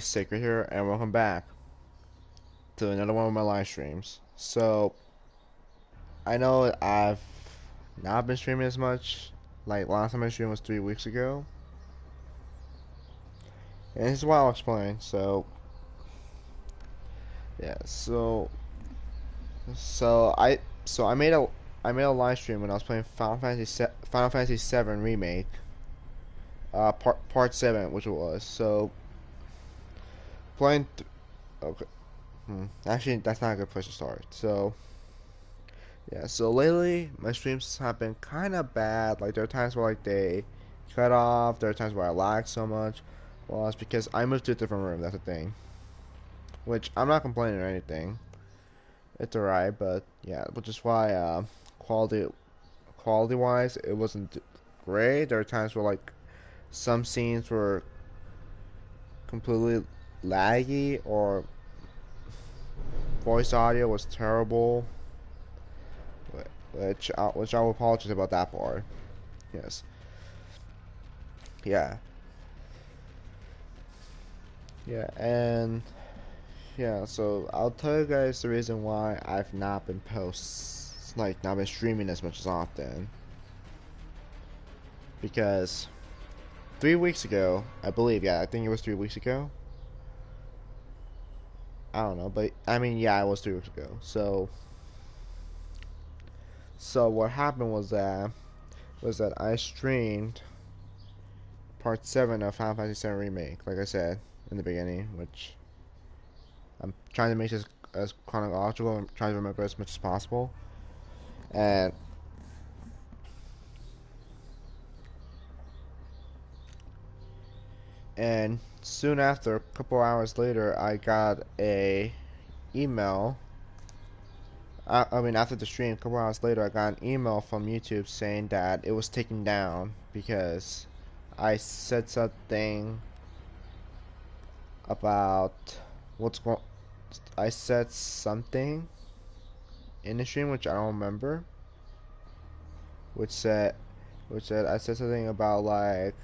Sacred here, and welcome back to another one of my live streams. So, I know I've not been streaming as much. Like, last time I streamed was 3 weeks ago. And this is why I'll explain. So, yeah, so I so I made a live stream when I was playing Final Fantasy 7 remake, part 7, which it was. So, playing okay. Actually, that's not a good place to start. So, yeah, so lately my streams have been kind of bad. Like there are times where like they cut off. There are times where I lag so much. Well, it's because I moved to a different room. That's the thing. Which I'm not complaining or anything. It's alright, but yeah, which is why quality quality wise it wasn't great. There are times where like some scenes were completely laggy or voice audio was terrible. Which I will apologize about that part. Yes. Yeah. Yeah, and yeah, so I'll tell you guys the reason why I've not been not been streaming as much as often. Because 3 weeks ago, I believe, yeah, I think it was 3 weeks ago. I don't know, but I mean, yeah, it was 3 weeks ago. So what happened was that I streamed part 7 of Final Fantasy 7 Remake, like I said in the beginning, which I'm trying to make this as chronological. I'm trying to remember as much as possible. And soon after, a couple hours later, I got a email. I mean, after the stream, a couple hours later, I got an email from YouTube saying that it was taken down because I said something about what's going. I said something in the stream which I don't remember, which said, I said something about like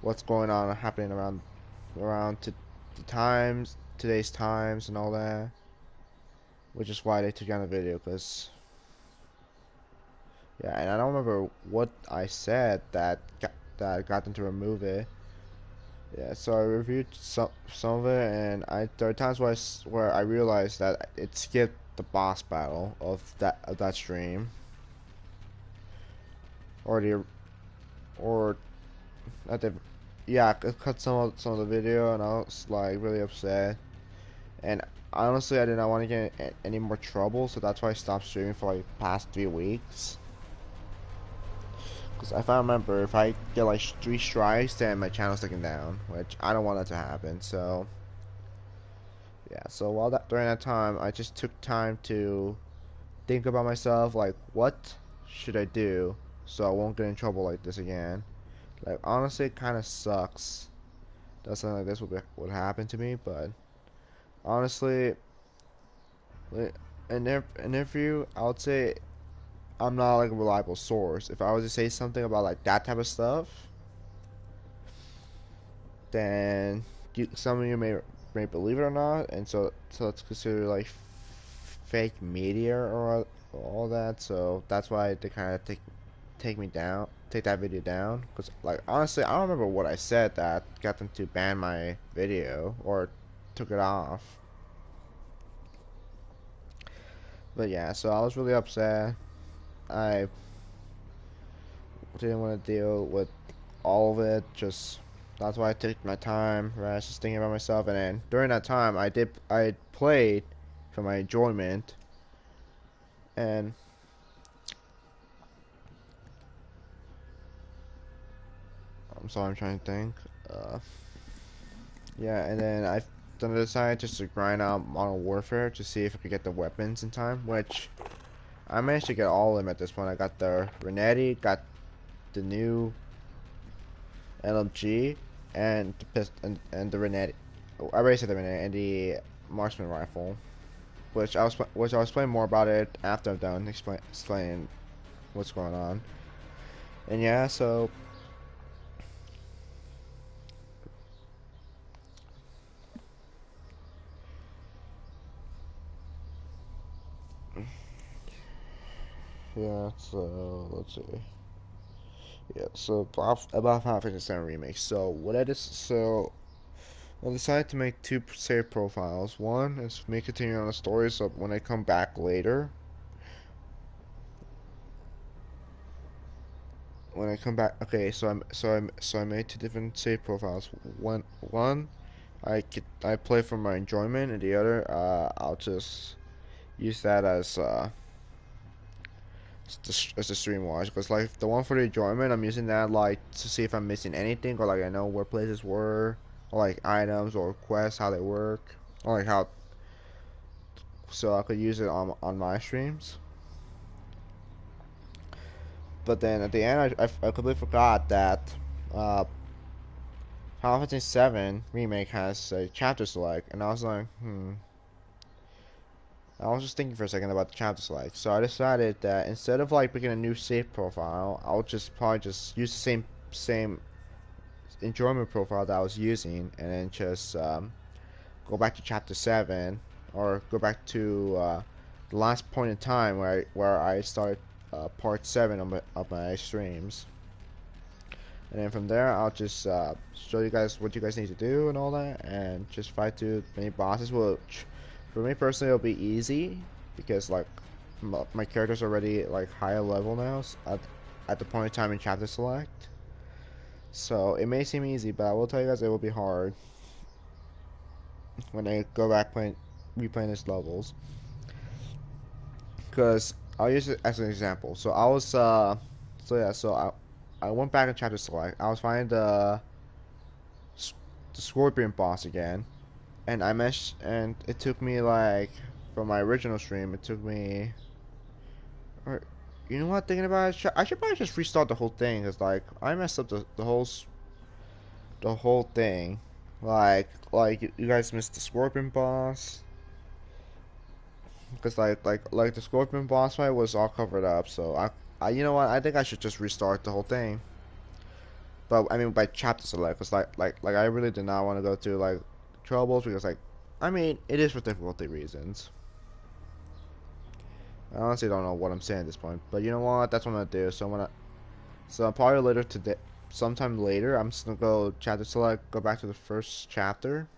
what's going on happening around to the times, today's times, and all that. Which is why they took down the video, because yeah, and I don't remember what I said that got them to remove it. Yeah, so I reviewed some of it, and there are times where I realized that it skipped the boss battle of that stream, or the or at the yeah, it cut some of the video, and I was like really upset. And honestly, I did not want to get in any more trouble, so that's why I stopped streaming for like past 3 weeks. Because if I remember, if I get like 3 strikes, then my channel's taken down, which I don't want that to happen. So yeah, so during that time, I just took time to think about myself, like what should I do so I won't get in trouble like this again. Like honestly, it kind of sucks that something like this would happen to me, but honestly, in an interview, I would say I'm not like a reliable source. If I was to say something about like that type of stuff, then some of you may believe it or not, and so it's considered like fake media or all that. So that's why they kind of take that video down. Because like honestly, I don't remember what I said that got them to ban my video or took it off. But yeah, so I was really upset. I didn't want to deal with all of it. Just that's why I took my time, right? Just thinking about myself, and then during that time, I played for my enjoyment, and I'm sorry, I'm trying to think. Uh, yeah, and then I decided just to grind out Modern Warfare to see if I could get the weapons in time, which I managed to get all of them at this point. I got the Renetti, got the new LMG, and and the Renetti. I already said the Renetti and the Marksman rifle. Which I was playing more about it after I'm done explaining what's going on. And yeah, Yeah, so let's see. Yeah, so about Final Fantasy VII Remake. So what I just so I decided to make two save profiles. One is me continuing on the story, so when I come back later, when I come back, okay, so I made two different save profiles. One I play for my enjoyment, and the other I'll just use that as a stream watch. Because like the one for the enjoyment, I'm using that like to see if I'm missing anything, or like I know where places were, or like items or quests how they work, or like how so I could use it on my streams. But then at the end, I completely forgot that uh, Final Fantasy VII Remake has a chapter select, and I was like, I was just thinking for a second about the chapter select, so I decided that instead of like making a new save profile, I'll just probably just use the same enjoyment profile that I was using, and then just go back to chapter 7, or go back to the last point in time where I started part 7 of my streams. And then from there, I'll just show you guys what you guys need to do and all that, and just fight to many bosses. Which, for me personally, it'll be easy because like my character's already like higher level now at the point in time in chapter select. So it may seem easy, but I will tell you guys it will be hard when I go back replaying these levels. Because I'll use it as an example. So I was so yeah, so I went back in chapter select. I was finding the Scorpion boss again, and and it took me like from my original stream, it took me. Or, you know what? Thinking about it, I should probably just restart the whole thing. Cause like I messed up the whole thing. Like you guys missed the Scorpion boss. Because like the Scorpion boss fight was all covered up. So I you know what? I think I should just restart the whole thing. But I mean by chapter select. Cause like I really did not want to go through like troubles because like I mean it is for difficulty reasons. I honestly don't know what I'm saying at this point, but you know what? That's what I'm gonna do. So probably later today, sometime later, I'm just gonna go chapter select, go back to the first chapter,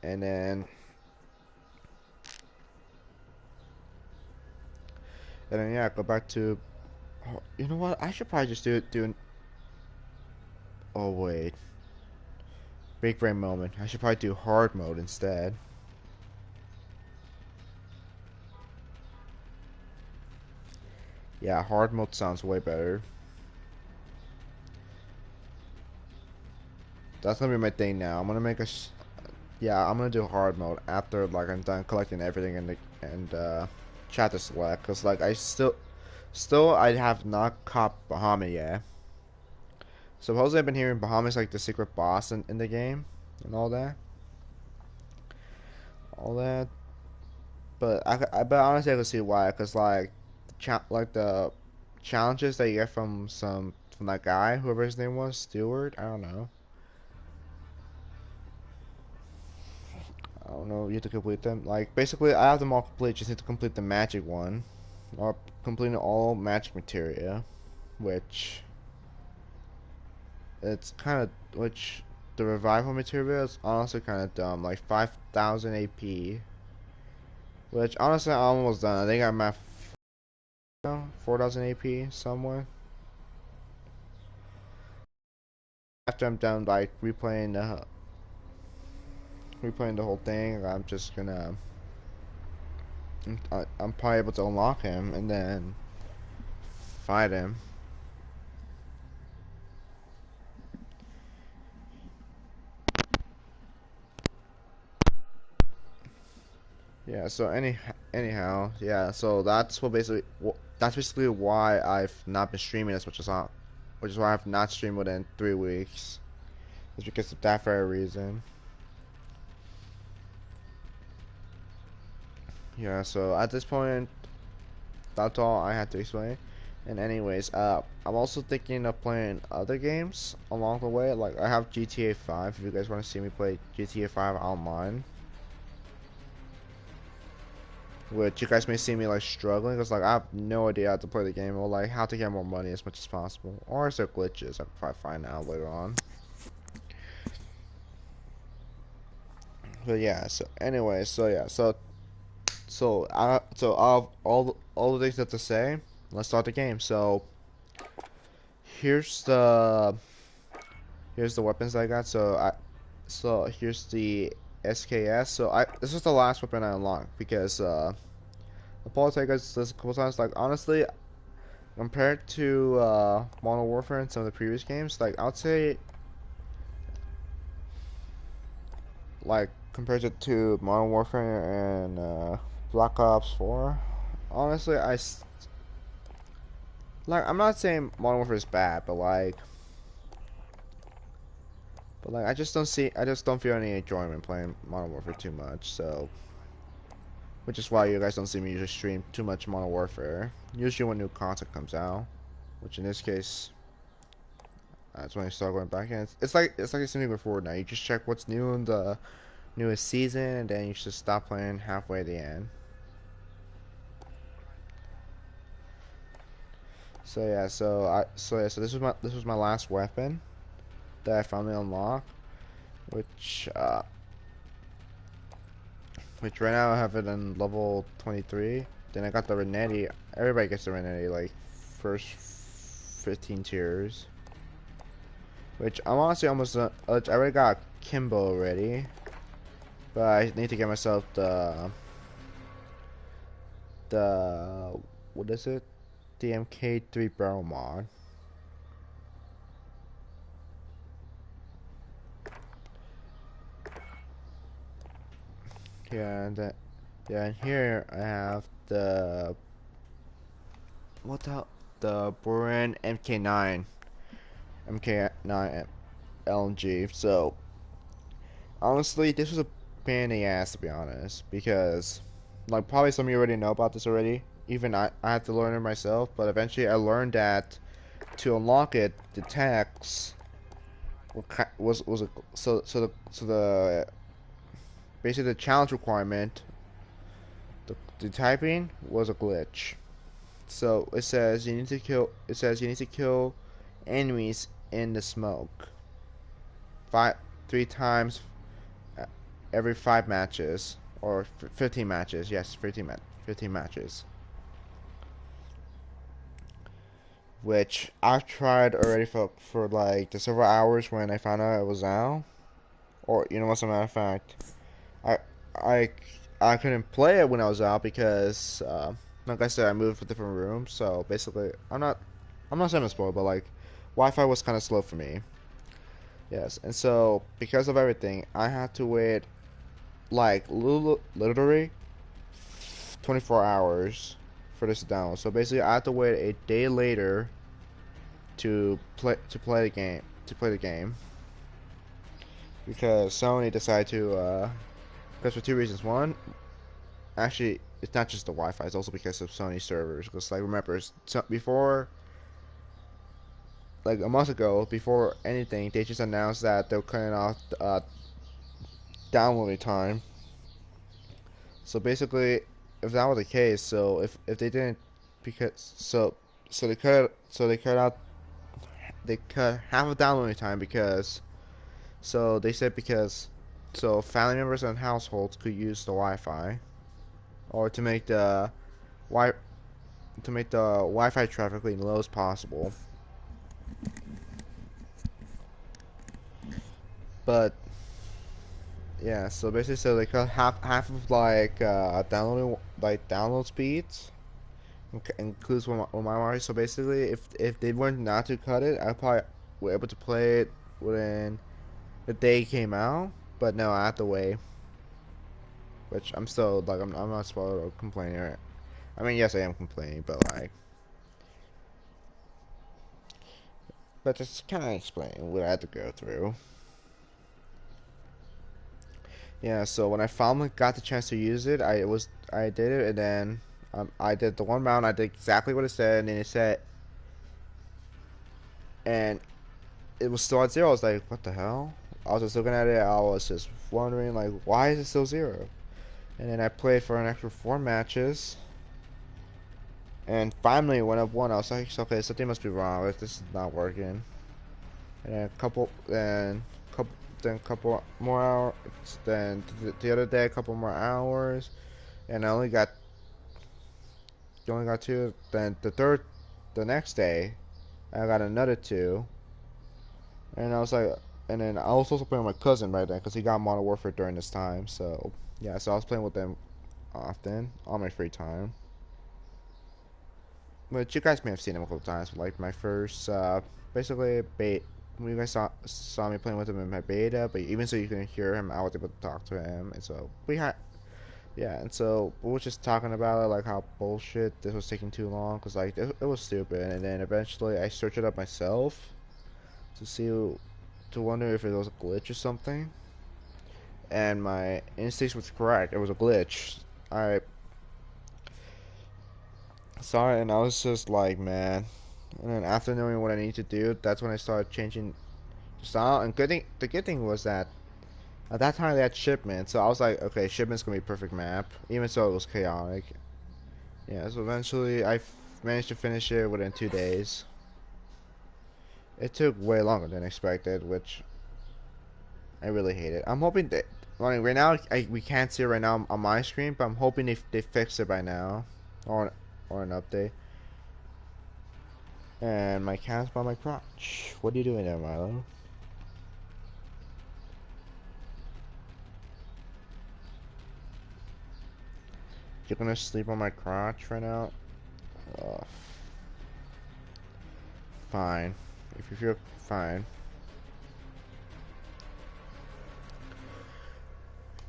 and then yeah, go back to. Oh, you know what? I should probably just do an. Oh wait, big brain moment. I should probably do hard mode instead. Yeah, hard mode sounds way better. That's gonna be my thing now. I'm gonna make a. Yeah, I'm gonna do hard mode after like I'm done collecting everything in the chapter select, cause like I still I have not caught Bahamut yet. Supposedly I've been hearing Bahamut's like the secret boss in the game and all that. But honestly I can see why, cause like like the challenges that you get from that guy, whoever his name was, Stewart. I don't know. You have to complete them. Like basically, I have them all complete. Just need to complete the magic one, or completing all magic materia, which it's kind of which the revival material is honestly kind of dumb. Like 5,000 AP, which honestly I'm almost done. I think I'm at 4,000 AP somewhere. After I'm done like replaying the whole thing, I'm just gonna I'm probably able to unlock him and then fight him. Yeah. So anyhow, yeah. So that's basically why I've not been streaming as much as which is why I've not streamed within 3 weeks. It's because of that very reason. Yeah. So at this point, that's all I had to explain. And anyways, I'm also thinking of playing other games along the way. Like I have GTA 5. If you guys want to see me play GTA 5 online, which you guys may see me like struggling because like I have no idea how to play the game or like how to get more money as much as possible. Or is there glitches? I can probably find out later on. But yeah, so anyway, so yeah, so all the things that to say, let's start the game. So here's the here's the weapons I got. So here's the SKS. So I this is the last weapon I unlocked because the Politics this a couple times. Like honestly, compared to Modern Warfare and some of the previous games, like I'd say like compared it to Modern Warfare and Black Ops 4, honestly like I'm not saying Modern Warfare is bad, but like I just don't feel any enjoyment playing Modern Warfare too much. So which is why you guys don't see me usually stream too much Modern Warfare. Usually when new content comes out, which in this case that's when I start going back. And it's like the same thing before. Now you just check what's new in the newest season, and then you should stop playing halfway at the end. So yeah, so this was my last weapon that I finally unlocked, which which right now I have it in level 23. Then I got the Renetti. Everybody gets the Renetti like first 15 tiers. Which I'm honestly almost I already got Kimbo already, but I need to get myself the what is it? The MK3 barrel mod. Yeah, and yeah, and here I have the what the Boran MK9 LMG. So honestly, this was a pain in the ass to be honest, because like probably some of you already know about this already. Even I had to learn it myself, but eventually I learned that to unlock it, the text was a, so the basically the challenge requirement, the typing was a glitch. So it says you need to kill. It says you need to kill enemies in the smoke five 3 times every 5 matches or 15 matches. Yes, 15 matches. Which I've tried already for like the several hours when I found out it was out. Or you know what's a matter of fact, I I I couldn't play it when I was out because like I said I moved to different rooms. So basically I'm not saying it's spoiled, but like Wi-Fi was kind of slow for me. Yes, and so because of everything, I had to wait like literally 24 hours for this to download. So basically, I had to wait a day later to play the game because Sony decided to because for 2 reasons. One, actually, it's not just the Wi-Fi; it's also because of Sony servers. Because like remember, before like a month ago, before anything, they just announced that they're cutting off downloading time. So basically, if that was the case, so if they didn't, because so they cut half of downloading time because so they said because so family members and households could use the Wi-Fi or wi to make the Wi-Fi traffic as low as possible. But yeah, so basically, so they cut half of like download speeds includes with my Mario. So basically, if they weren't not to cut it, I probably were able to play it within the day it came out. But no, I have to wait. Which I'm still like I'm not spoiled or complaining. I mean, yes, I am complaining, but just kind of explain what I had to go through. Yeah, so when I finally got the chance to use it, I did it, and then I did the one round. I did exactly what it said, and then it said, and it was still at zero. I was like, what the hell? I was just looking at it. I was just wondering, like, why is it still zero? And then I played for an extra 4 matches. And finally, when I won, I was like, okay, something must be wrong. Like, this is not working. And then couple more hours. Then the other day, a couple more hours, and I only got 2. Then the next day, I got another 2. And I was like, and then I was also playing with my cousin right then, because he got Modern Warfare during this time. So yeah, so I was playing with them often on my free time. But you guys may have seen him a couple times. Like my first, basically, when you guys saw me playing with him in my beta, but even so you couldn't hear him, I was able to talk to him, and so we had, yeah, and so we were just talking about it, like how bullshit this was taking too long, cause like it was stupid, and then eventually I searched it up myself to see, to wonder if it was a glitch or something, and my instincts was correct. It was a glitch. I saw it, and I was just like, man. And then after knowing what I need to do, that's when I started changing the style. And the good thing was that at that time they had shipment, so I was like, okay, shipment's gonna be a perfect map, even so it was chaotic. Yeah, so eventually managed to finish it within 2 days. It took way longer than expected, which I really hate it. I'm hoping that, I mean, right now we can't see it right now on my screen, but I'm hoping they fix it by now, or an update. And my cat's by my crotch. What are you doing there, Milo? You're gonna sleep on my crotch right now? Uh, Fine. If you feel fine.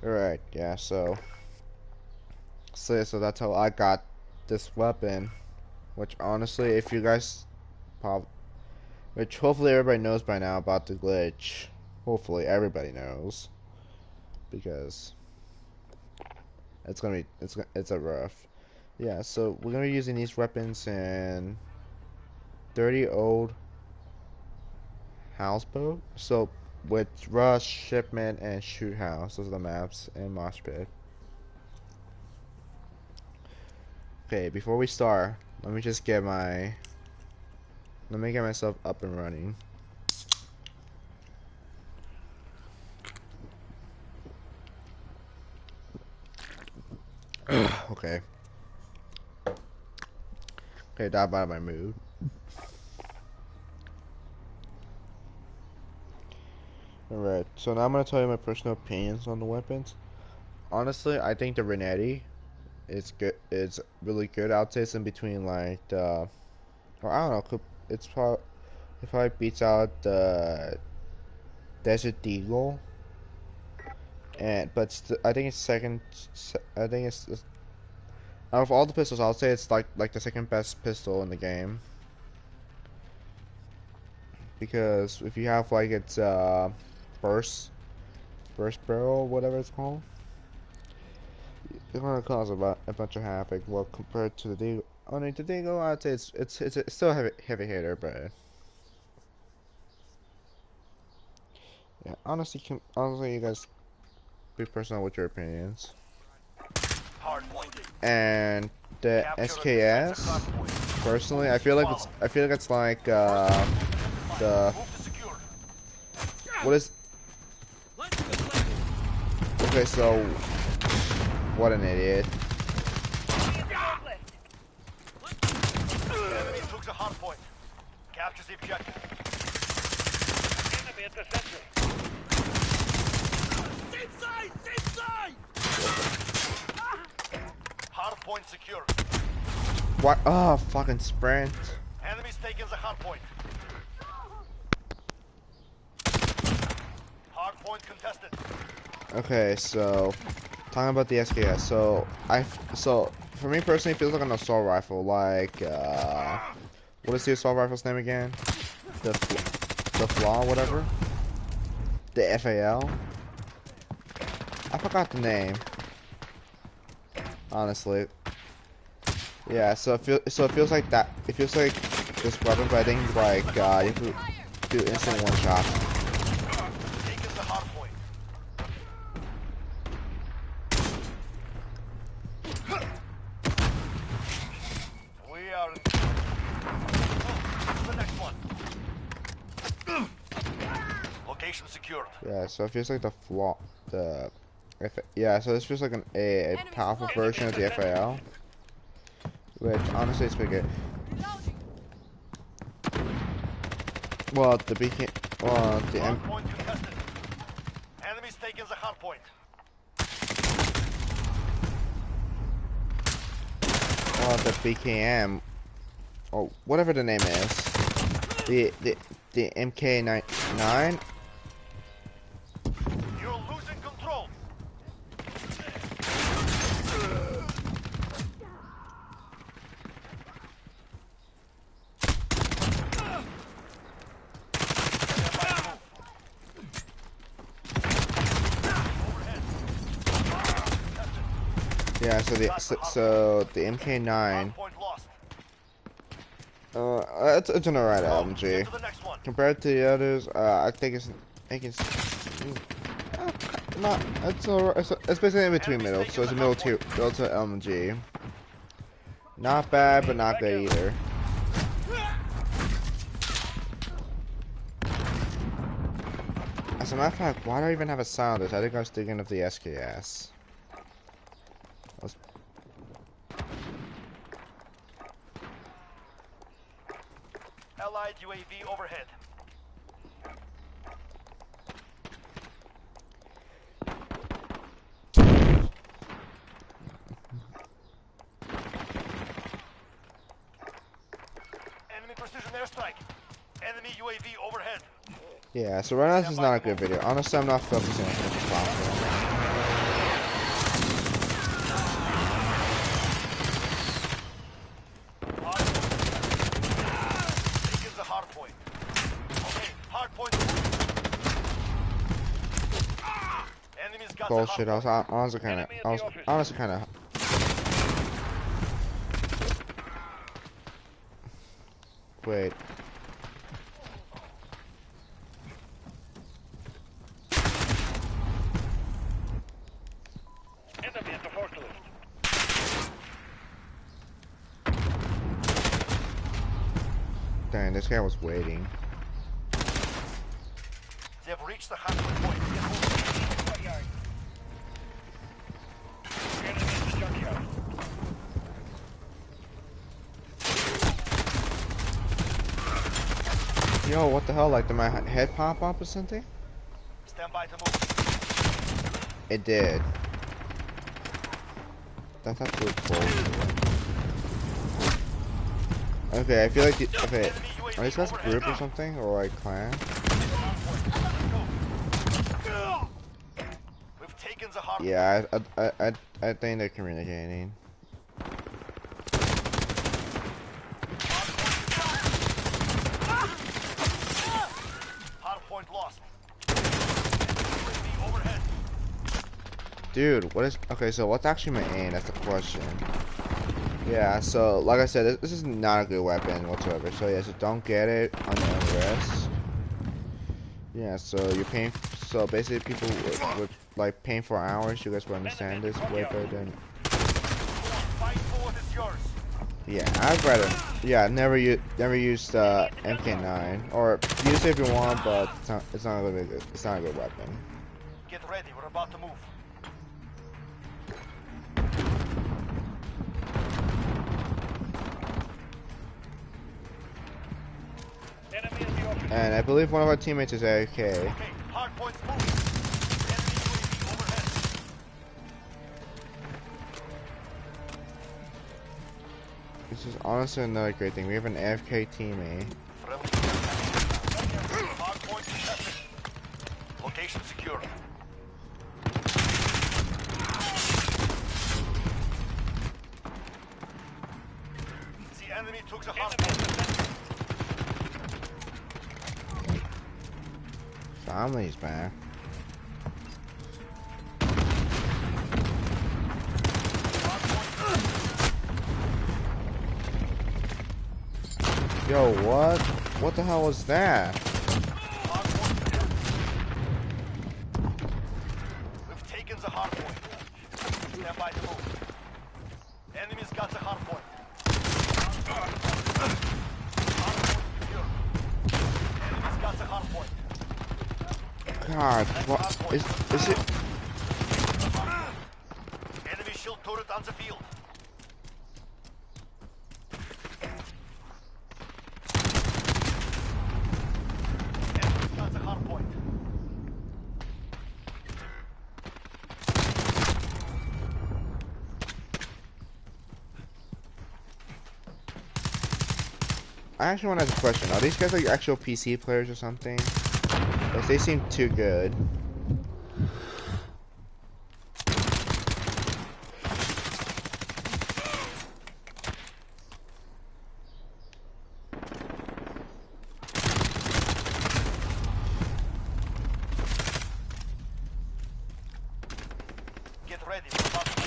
Alright, yeah, so that's how I got this weapon. Which honestly, if you guys which hopefully everybody knows by now about the glitch. Hopefully everybody knows. Because it's a rough. Yeah, so we're gonna be using these weapons in 30 old houseboat. So with rush, shipment, and shoot house, those are the maps, and mosh pit. Okay, before we start, let me get myself up and running. Okay. Okay, dive out of my mood. Alright, so now I'm gonna tell you my personal opinions on the weapons. Honestly, I think the Renetti is good. It's really good. I'd say it's in between like the, or I don't know. It probably beats out the Desert Eagle. I think it's second. I think it's out of all the pistols, I'll say it's like the second best pistol in the game. Because if you have like its burst barrel, whatever it's called, it's gonna cause a bunch of havoc. Well, compared to the Deagle, I mean the Deagle, I'd say it's still a heavy hitter, but yeah, honestly, you guys be personal with your opinions. And the SKS, personally, I feel like it's like the what is okay. So what an idiot. Enemy took the hard point. Capture the objective. Enemy at the center. Safe side! Safe side! Hard point secure. What? Oh, fucking sprint. Enemy's taking the hard point. Hard point contested. Okay, so talking about the SKS. So for me personally, it feels like an assault rifle. Like what is the assault rifle's name again? The Flaw, whatever. The FAL. I forgot the name. Honestly. Yeah. So it feels like that. It feels like this weapon, but I think like you have to do instant one shot. Yeah, so it feels like the flaw, yeah, so this feels like a powerful version of the FAL, which honestly is pretty good. Well, the Hard point contested. Enemies taking the hard point. the BKM, or whatever the name is, the MK9, You're losing control. yeah, so the MK9, Hard point lost. it's an alright Go. LMG. Get to the next one. Compared to the others, I think it's not. It's alright. It's basically in between middle, so it's a middle tier LMG. Not bad, but not good either. As a matter of fact, why do I even have a sound? I think I was thinking of the SKS. Allied UAV overhead. Enemy precision airstrike. Enemy UAV overhead. Yeah, so right now this is not a good video. Honestly, I'm not focusing on as much as possible. Taking the hard point. Okay, hard point. Enemies got Bullshit. the I hard was point. honestly kind of. Wait. Enemy at the forklift. Dang, this guy was waiting. They've reached the hard point. Get moving. Enemy in the junkyard. Yo, what the hell? Like, did my head pop up or something? Stand by to move. It did. That's absolute bullshit. Okay, I feel like okay. Are these guys a group or something, or like clan? We've taken the hard point. Yeah, I think they're communicating. Hard point lost. UAV overhead. Dude, what is okay? So what's actually my aim? That's the question. Yeah, so like I said, this is not a good weapon whatsoever. So yeah, so don't get it on your own risk. Yeah, so you're paying. So basically, people would like paying for hours. You guys will understand this way better than. Fight for what is yours. Yeah, I'd rather. Yeah, never used MK9, or use it if you want, but it's not a good. It's not a good weapon. Get ready, we're about to move. Enemy in the office. And I believe one of our teammates is AFK. Okay, hard points moving. Enemy UAV overhead. This is honestly another great thing. We have an AFK teammate. Hard point contested. Location secure. The enemy took the hard point. Family's back. Yo, what? What the hell was that? We've taken the hard point. Stand by to move. Enemies got the hard point. Hard point secure. Enemies got the hard point. God, Next what hard point. is it? Enemy shield turret on the field. Enemy's got the hard point. I actually want to ask a question. Are these guys like actual PC players or something? Because they seem too good. Get ready for battle.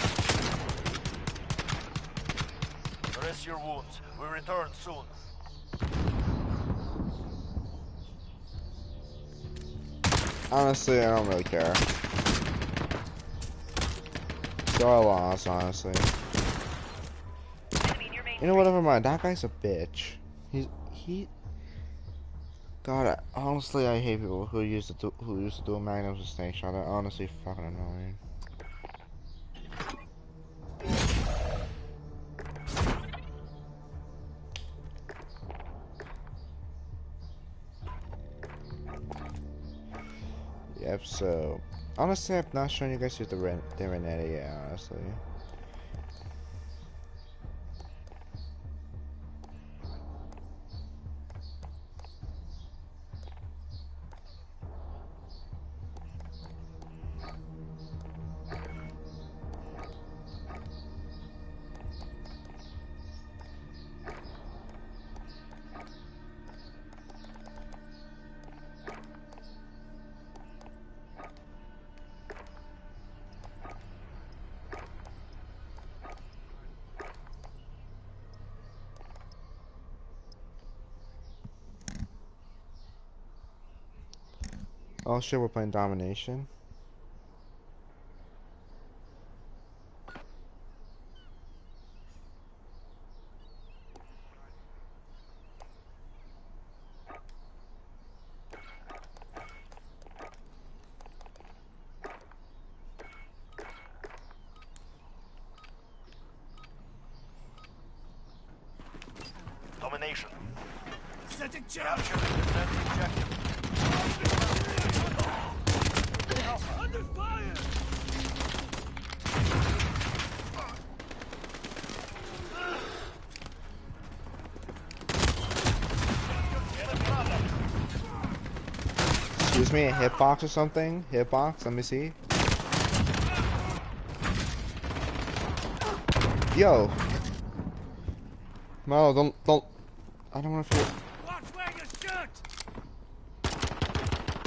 Rest your wounds. We return soon. Honestly, I don't really care. So I lost, honestly. You know what? Never mind. That guy's a bitch. He. God, honestly, I hate people who used to do magnums and snake shot. They're honestly fucking annoying. Yep. So honestly, I've not shown you guys use the Renetta yet. Honestly. Oh shit, we're playing domination. Domination. Setting charge! That's objective. Under fire! Excuse me, a hitbox or something? Hitbox? Let me see. Yo. No, don't. I don't want to feel. Watch where you shoot!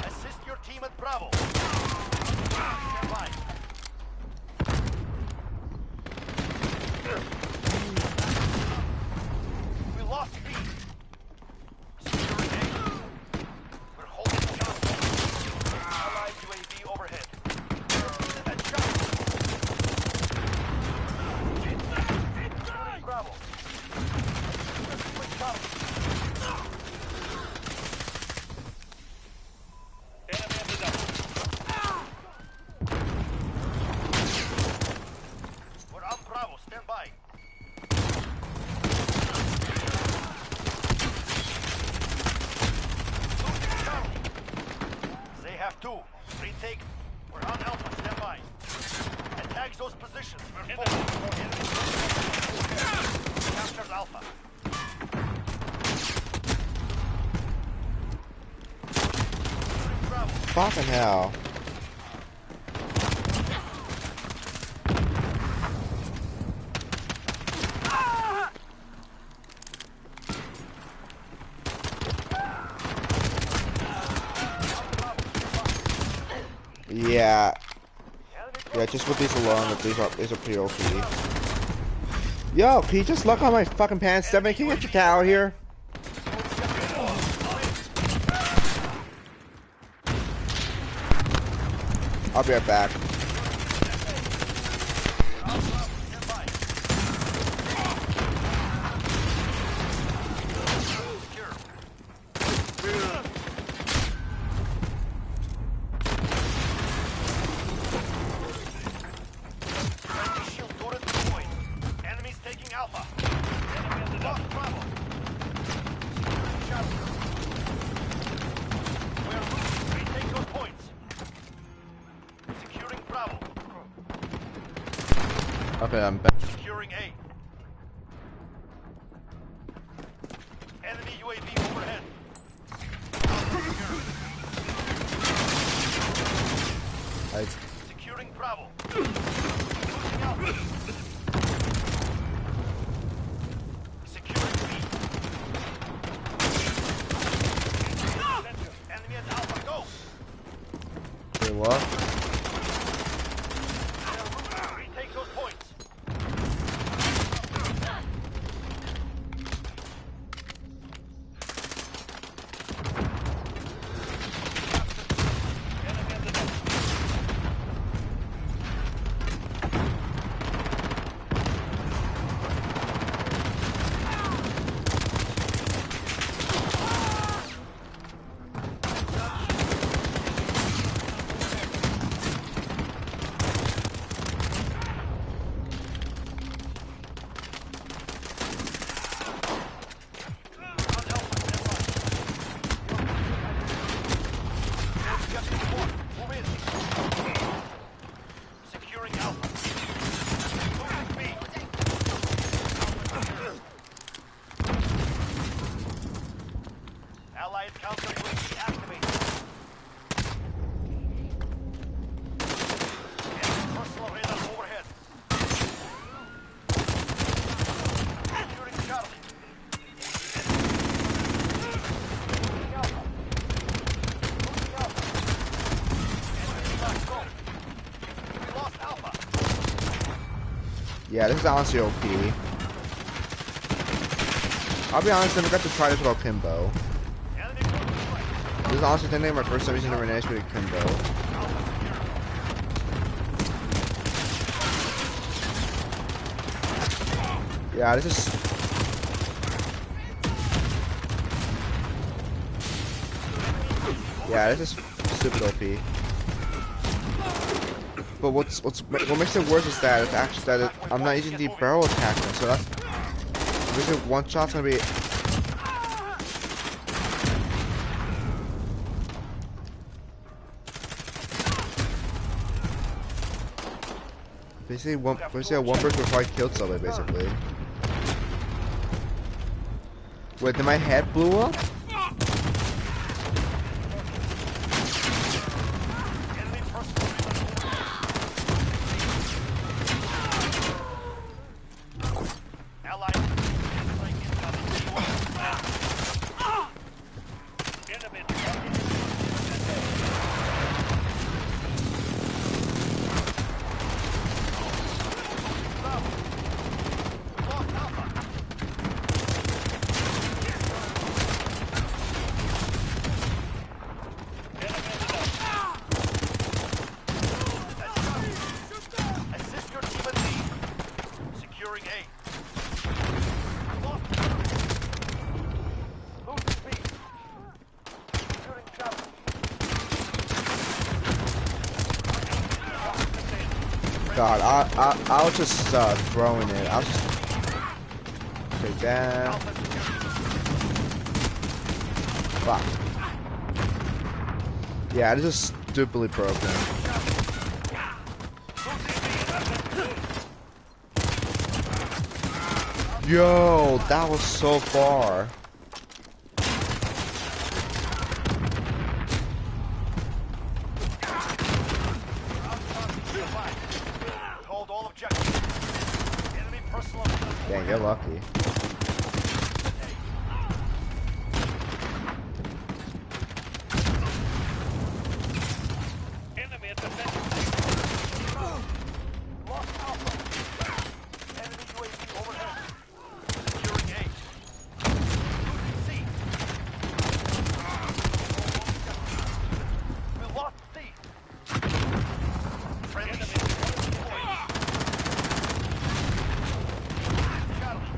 Assist your team at Bravo. Stand by. We lost speed. Securing A. We're holding Charlie. Allied UAV overhead. At Charlie. Bravo. With Charlie. Enemy at the double. We're on Bravo. Stand by. Losing Charlie. They have two. Retake. We're on Alpha. Stand by. Attack those positions. We're forward. Captured Alpha. Bravo. Fucking hell. Yeah. Yeah, just with these alone, these are pretty OP. Yo, can you just look on my fucking pants, Devin? Can you get your cat out here? I'll be right back. Securing Bravo. Okay, I'm back. Securing A. Enemy UAV overhead. I, Securing Bravo. Losing Alpha. Securing B. Enemy at Alpha, go! okay, what? Retake those points. Enemy at the net. Securing Alpha. Losing B. Allied counter UAV activated. Enemy personal radar overhead. Securing Charlie. Losing Alpha. Losing Alpha. Enemy lost go. We lost Alpha. Yeah, this is honestly OP. I'll be honest, I never got to try this without Kimbo. Enemy close strike. This is honestly the name my first time using the Renee's with Kimbo. Alpha secure. Yeah, this is. Yeah, this is stupid OP. But what makes it worse is that it's actually that I'm not using the barrel attachment, so that's basically one shot's gonna be. Basically one person would probably killed somebody basically. Wait, did my head blew up? Enemy personal radar. Allied strike incoming. Enemy lost Alpha. Assist your team at B. Securing A. Lost losing B. Securing Charlie. God, I was just throwing it. I was just take that. Alpha secured. Fuck. Yeah, this is stupidly broken. Yo, that was so far. Hold all objectives. Enemy personal. Dang, you're lucky. Enemy at the center. Lost Alpha. Enemy UAV overhead. Securing A. Losing C. We lost C. Friendly enemy deployed. Charlie.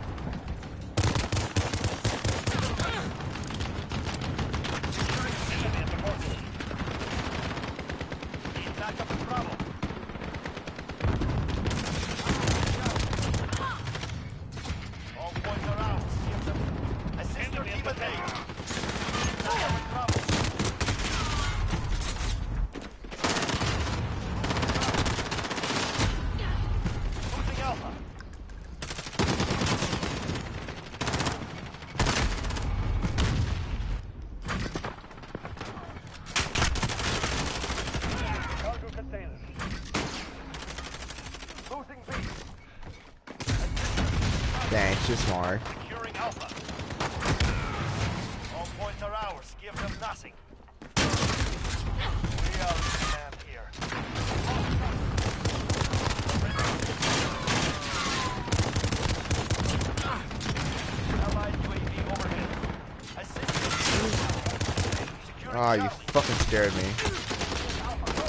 Dang, too smart. Securing Alpha. All points are ours. Give them nothing. We are the command here. Allied UAV overhead. Assist. Securing Ah, you Charlie. fucking scared me. Alpha, go.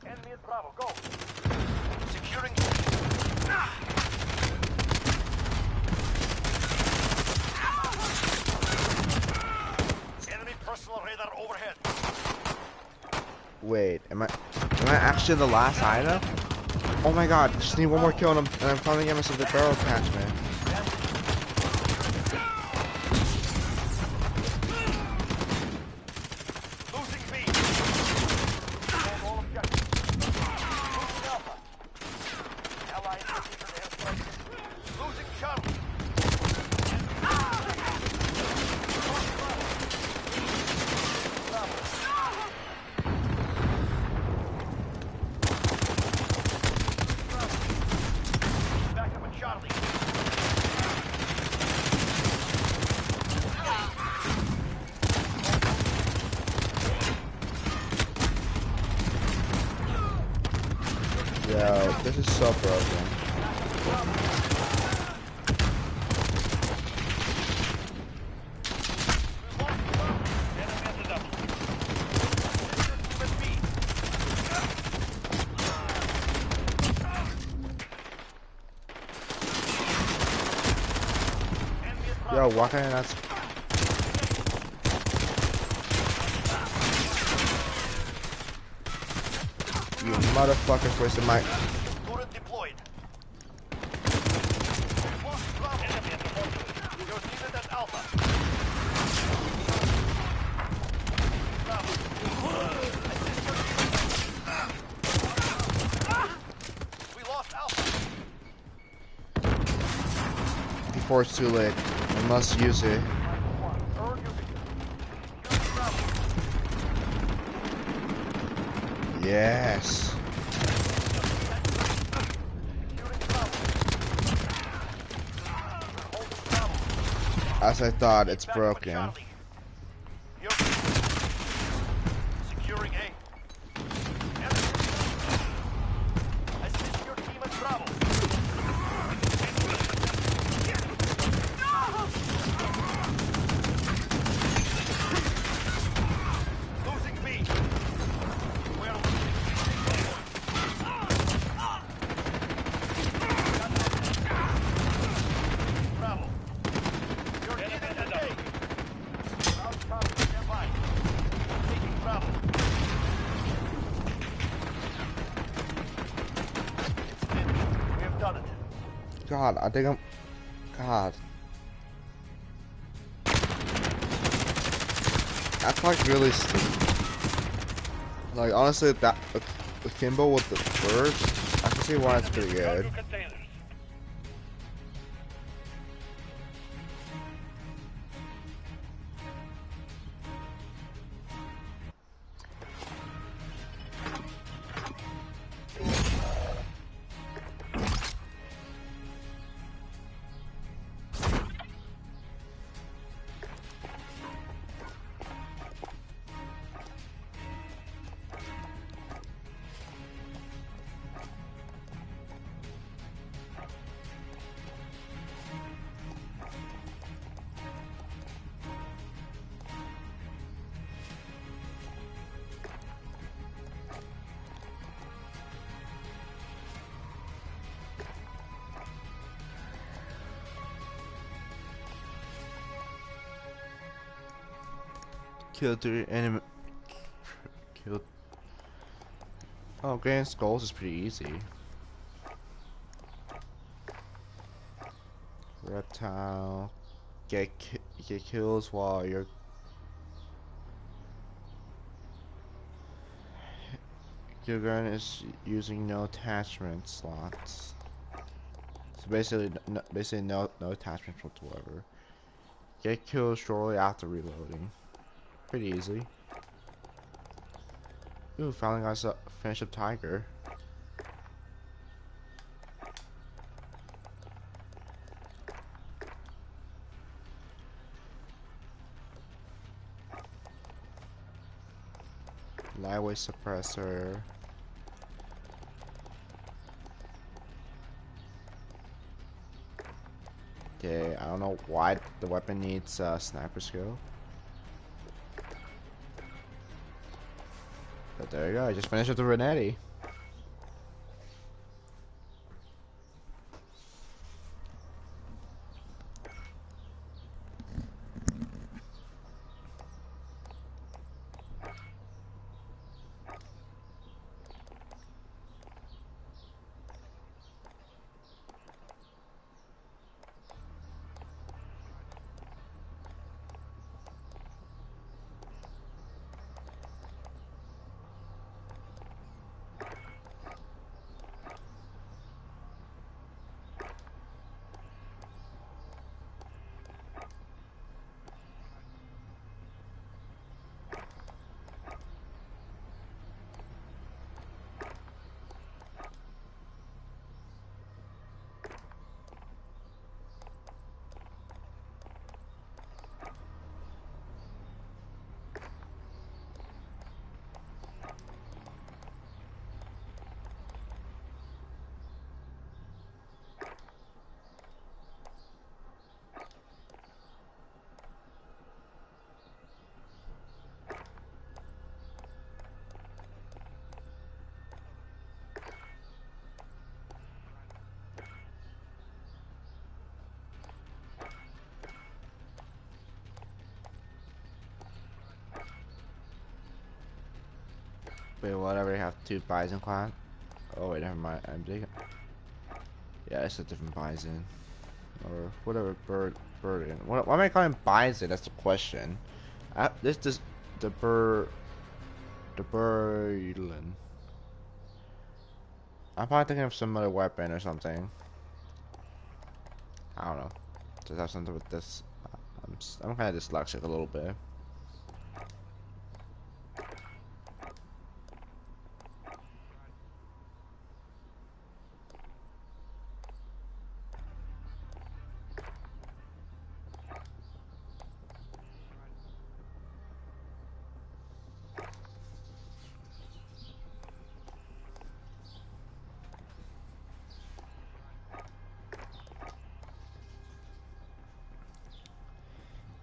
Enemy at Bravo, go. Securing. Enemy personal radar overhead. Wait, am I actually the last item? Oh my god, just need one more kill and I'm finally getting myself the barrel attachment. Losing B. Hold all objectives. Losing Alpha. Allied looking for the airstrike. Losing Charlie. Back up at Charlie. Yo, this is so broken. Yo, why can't I not... You motherfuckers wasted my... Turret deployed. Lost Bravo. You're needed at Alpha. Bravo. Assist your team. We lost Alpha. Before it's too late. I must use it. Earn your victory. Secure Bravo. Yes. Securing Bravo. Holding Bravo. As I thought, it's Back up at broken. Charlie. You're securing A. Enemy. Assist your team at Bravo. Losing B. We are losing Bravo. You're needed at A. South Bravo, stand by. Taking Bravo. It's finished. We have done it. God, I think I'm... God. That's like really stupid. Like, honestly, that... The Kimbo with the first, I can see why it's pretty good. Kill 3 enemy. Kill. Oh, getting skulls is pretty easy. Reptile. Get kills while your gun is using no attachment slots. So basically no attachments whatsoever. Get kills shortly after reloading. Pretty easy. Ooh, finally got a finish up Tiger. Lightweight suppressor. Okay, I don't know why the weapon needs sniper skill. But there you go, I just finished with the Renetti. Wait, whatever, you have two Bison class. Oh wait, never mind. I'm digging. Yeah, it's a different Bison. Or whatever bird. Why am I calling him Bison? That's the question. This the the Birdland. I'm probably thinking of some other weapon or something. I don't know. Does that have something with this? I'm kind of dyslexic a little bit.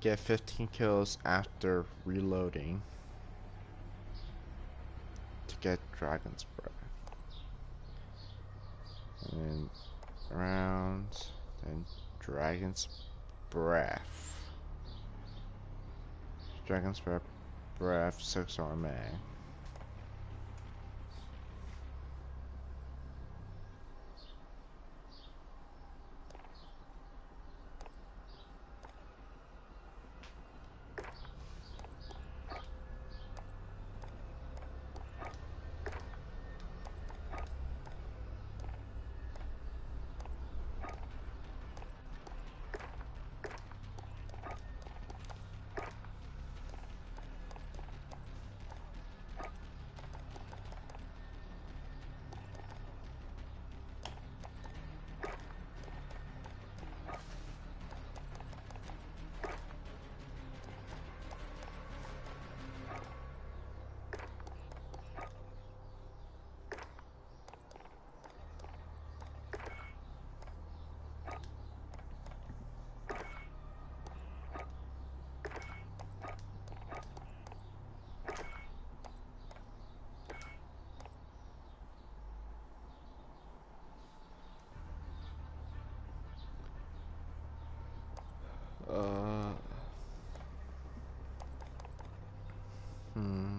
Get 15 kills after reloading to get Dragon's Breath. And rounds, then Dragon's Breath. Dragon's Breath 6 armor. Uh, hmm.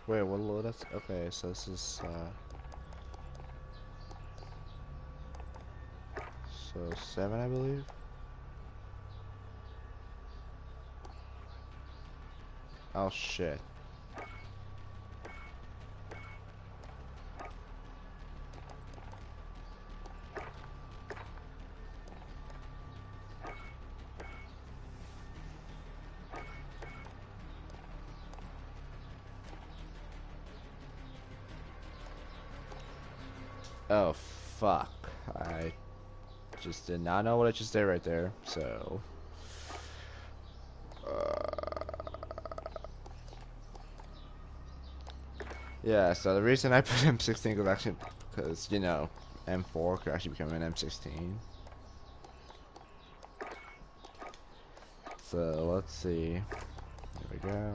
Wait, what load? That's okay. So this is So 7, I believe. Oh shit. Oh fuck. I just did not know what I just did right there. So yeah, so the reason I put M16 was actually because, you know, M4 could actually become an M16. So let's see. Here we go.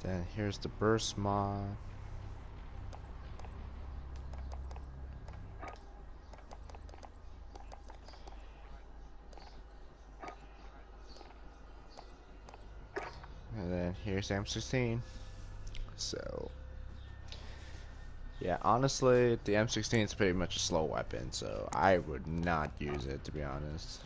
Then here's the burst mod. And then here's M16. So yeah, honestly, the M16 is pretty much a slow weapon, so I would not use it, to be honest.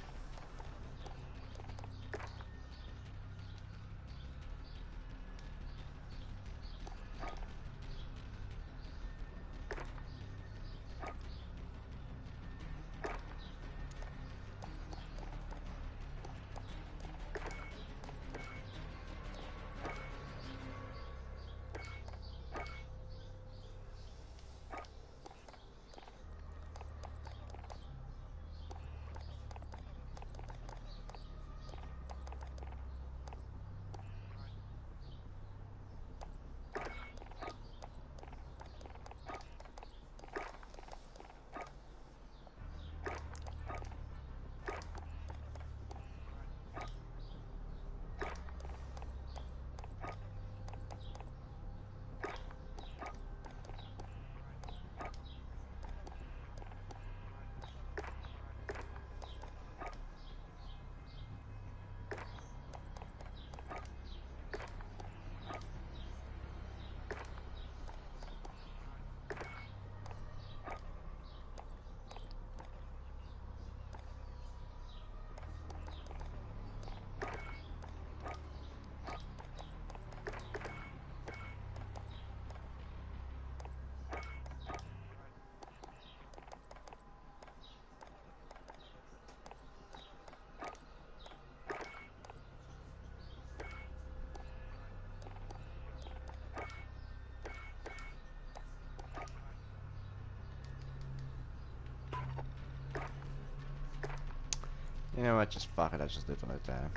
You know what, just fuck it, I just leave it like that.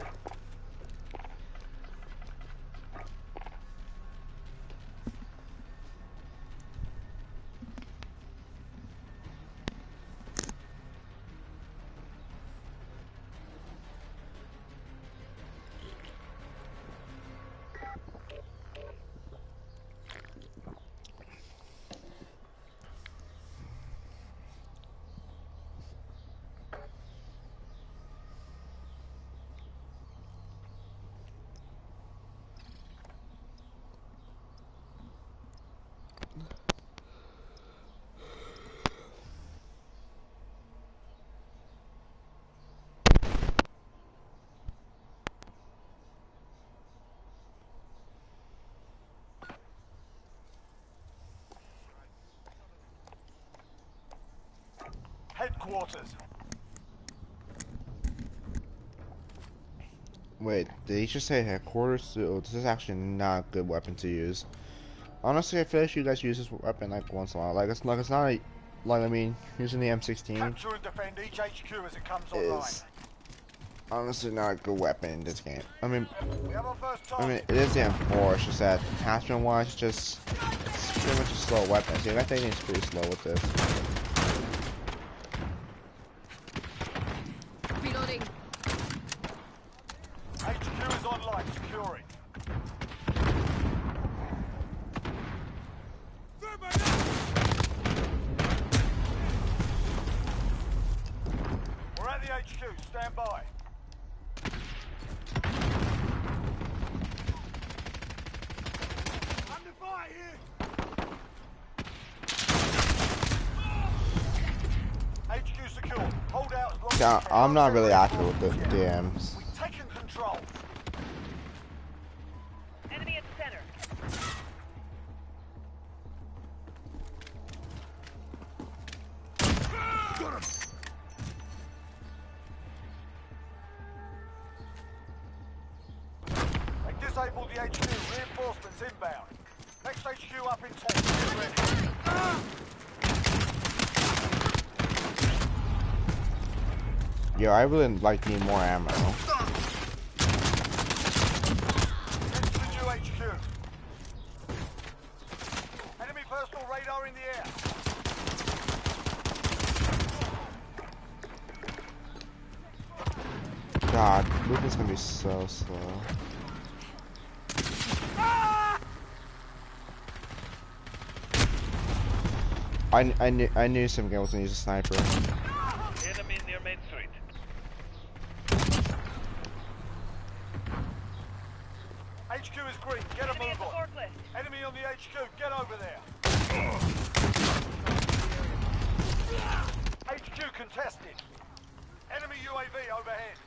Headquarters. Wait, did he just say headquarters? So this is actually not a good weapon to use. Honestly, I feel like you guys use this weapon like once in a while. Like it's not a, like I mean, using the M16 Capture and defend each HQ as it comes online. is honestly not a good weapon in this game. We have our first I mean, target. it is the M4. It's just that attachment wise, it's just pretty much a slow weapon. So I think it's pretty slow with this. Reloading. HQ is online. Secure it. We're at the HQ. Stand by. Under fire here! HQ secure. Hold out as long as Yeah, you can. I'm not really accurate Reinforcements with the yet. DMs. We've taken control. Enemy at the center. Got him! They disabled the HQ. Reinforcements inbound. Next HQ up in 10. Get ready. Yo, I really like need more ammo. Get to the new HQ. Enemy personal radar in the air. God, this is gonna be so slow. I knew some guy was gonna use a sniper. Enemy near Main Street. HQ is green. Get a Enemy at move the on. forklift. Enemy on the HQ. Get over there. HQ contested. Enemy UAV overhead.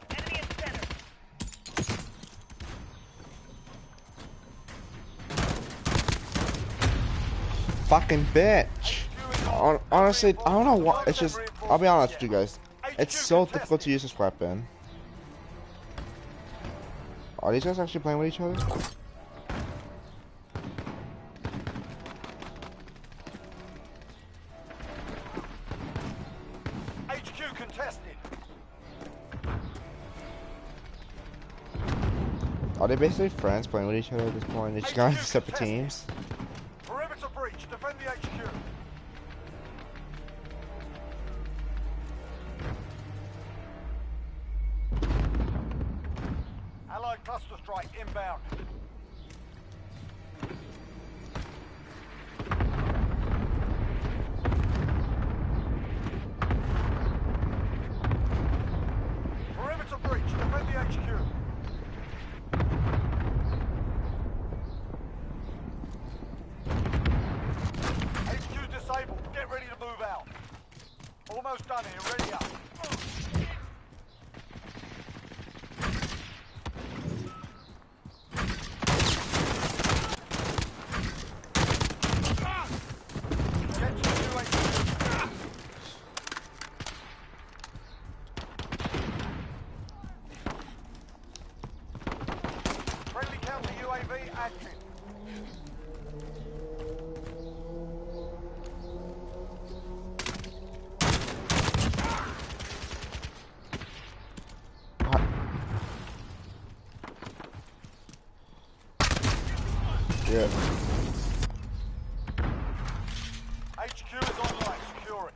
Enemy at the center. Fucking bitch. Honestly, I don't know what. It's just. I'll be honest with you guys. It's so difficult to use this weapon. Are these guys actually playing with each other? HQ contested. Are they basically friends playing with each other at this point? They just got into separate teams. Perimeter breach. Defend the HQ. Allied cluster strike inbound. Perimeter breach. Defend the HQ. HQ disabled. Get ready to move out. Almost done here. Ready up. Get to the new HQ. Friendly counter UAV active. Yeah. HQ is online. Secure it.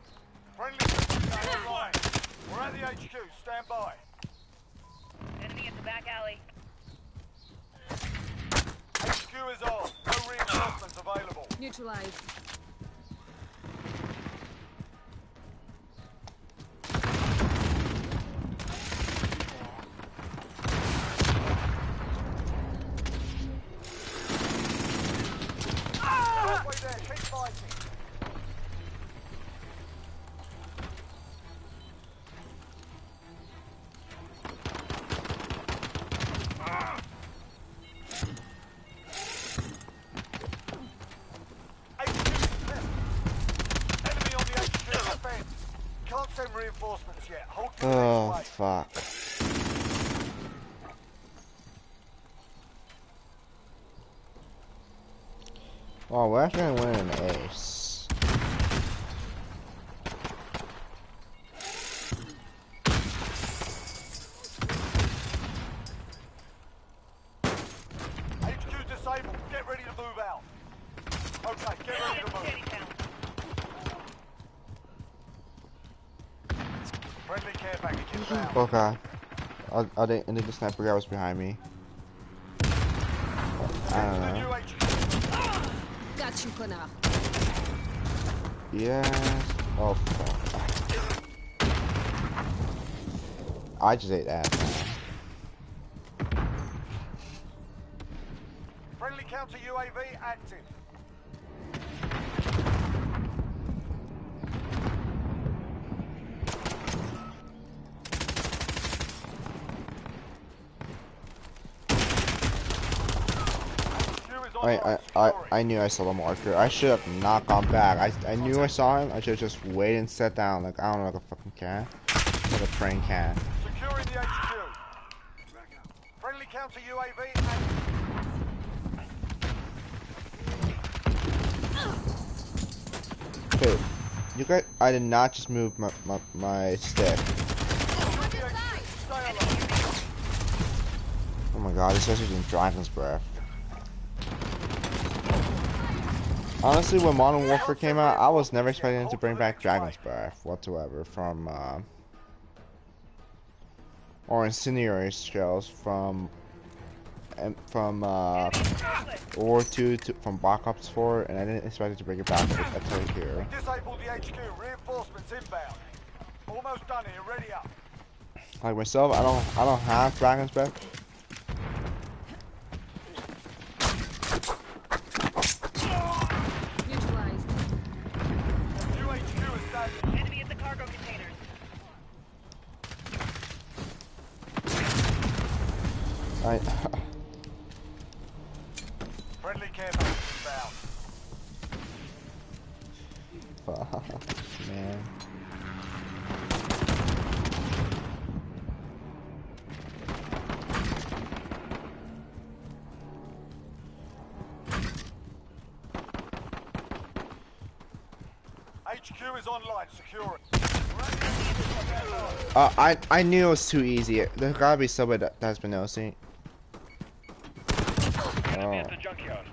Friendly counter online. We're at the HQ. Stand by. Enemy at the back alley. HQ is on. No reinforcements available. Neutralized. Halfway there. Keep fighting. HQ contested. Enemy on the HQ defense. Can't send reinforcements yet. Hold for the Oh, next wave. fuck. Oh, we're actually gonna win an ace. ready to move out. Okay, get ready to move. Shanty town. Friendly care package inbound. Okay. I think the sniper guy was behind me. I don't The new know. HQ. Got you, connard. Yes. Oh fuck. I just ate that. Friendly counter UAV active. I knew I saw the marker. I should have not gone back. I knew I saw him. I should have just waited and sat down like I don't know, like a fucking cat, like a trained cat. Securing the HQ. Friendly counter UAV active. Okay, you guys. I did not just move my stick. Stay alert. Oh my god, this guy's using Dragon's Breath. Honestly, when Modern Warfare came out, I was never expecting them to bring back Dragon's Breath whatsoever from, or incendiary shells from World War II from Black Ops 4, and I didn't expect it to bring it back until here. Disabled the HQ. Reinforcements inbound. Almost done here. Ready up. Like myself, I don't have Dragon's Breath. Neutralized. New HQ established. Enemy at the cargo containers. I Friendly care package inbound. fuck, man. HQ is online. Secure it. I knew it was too easy. There's gotta be somebody that's been noticing. Enemy Oh. at the junkyard.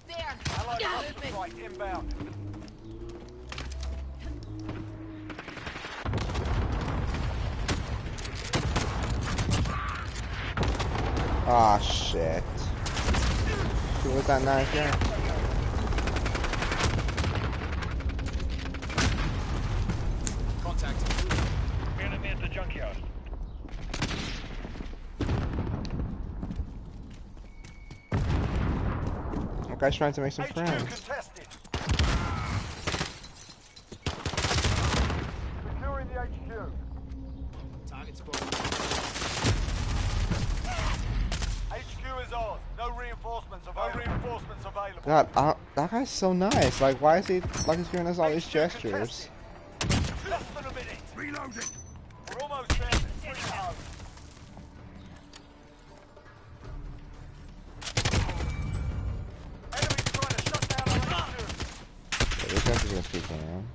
There. Allied cluster strike inbound. Ah, shit. Shoot with that knife, yeah. Contact. Enemy at the junkyard. That guy's trying to make some HQ friends. contested. Securing the HQ. Target spotted. HQ is on. No reinforcements available. God, that guy's so nice. Like, why is he like he's giving us all these HQ gestures? contested. Less than a minute. Reloading. We're almost there. Bring it home. Enemies trying to shut down our HQ. Yeah, this guy's gonna speak man.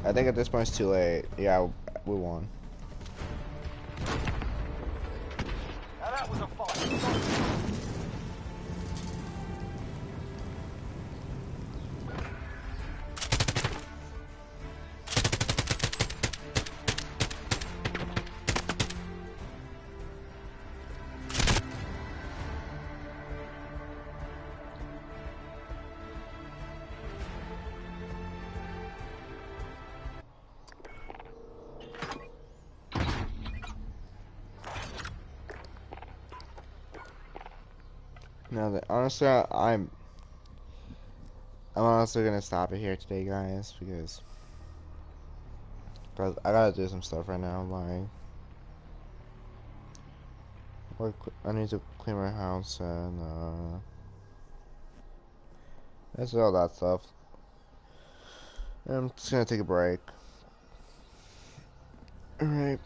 I think at this point it's too late. Yeah, we won. Now that was a fight. No, honestly, I'm honestly gonna stop it here today, guys, because I gotta do some stuff right now. I need to clean my house and that's all that stuff. I'm just gonna take a break. All right.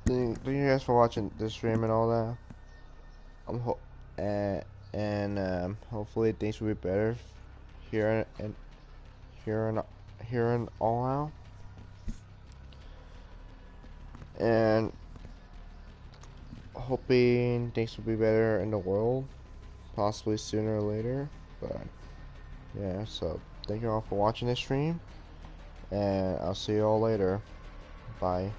Thank you guys for watching the stream and all that. and hopefully things will be better here in here in here in awhile. And hoping things will be better in the world, possibly sooner or later. But yeah, so thank you all for watching this stream, and I'll see you all later. Bye.